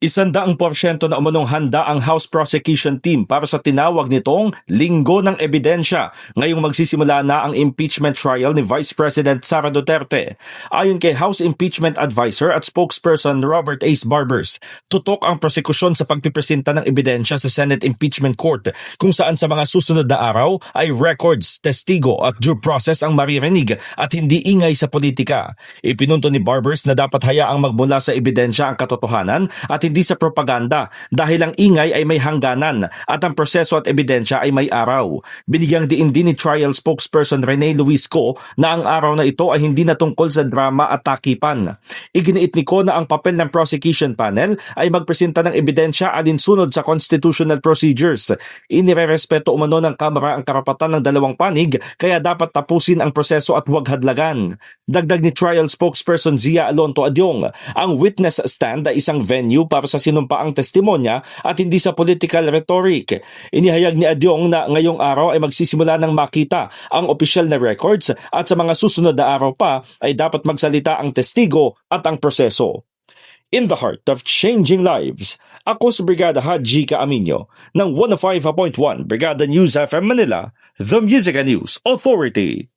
100% na umunong handa ang House Prosecution Team para sa tinawag nitong Linggo ng Ebidensya ngayong magsisimula na ang impeachment trial ni Vice President Sara Duterte. Ayon kay House Impeachment Advisor at spokesperson Robert Ace Barbers, tutok ang prosekusyon sa pagpipresenta ng ebidensya sa Senate Impeachment Court kung saan sa mga susunod na araw ay records, testigo at due process ang maririnig at hindi ingay sa politika. Ipinunto ni Barbers na dapat hayaang magmula sa ebidensya ang katotohanan at hindi sa propaganda dahil ang ingay ay may hangganan at ang proseso at ebidensya ay may araw. Binigyang diin din ni trial spokesperson Rene Luis Co na ang araw na ito ay hindi na tungkol sa drama at takipan. Iginiit ni Co na ang papel ng prosecution panel ay magpresenta ng ebidensya alinsunod sa constitutional procedures. Inirerespeto umano ng Kamara ang karapatan ng dalawang panig kaya dapat tapusin ang proseso at huwag hadlagan. Dagdag ni trial spokesperson Zia Alonto Adyong, ang witness stand ay isang venue para sa sinumpaang testimonya at hindi sa political rhetoric. Inihayag ni Adyong na ngayong araw ay magsisimula ng makita ang opisyal na records at sa mga susunod na araw pa ay dapat magsalita ang testigo at ang proseso. In the heart of changing lives, ako si Brigada Haji Caaminio ng 105.1 Brigada News FM Manila, The Music and News Authority.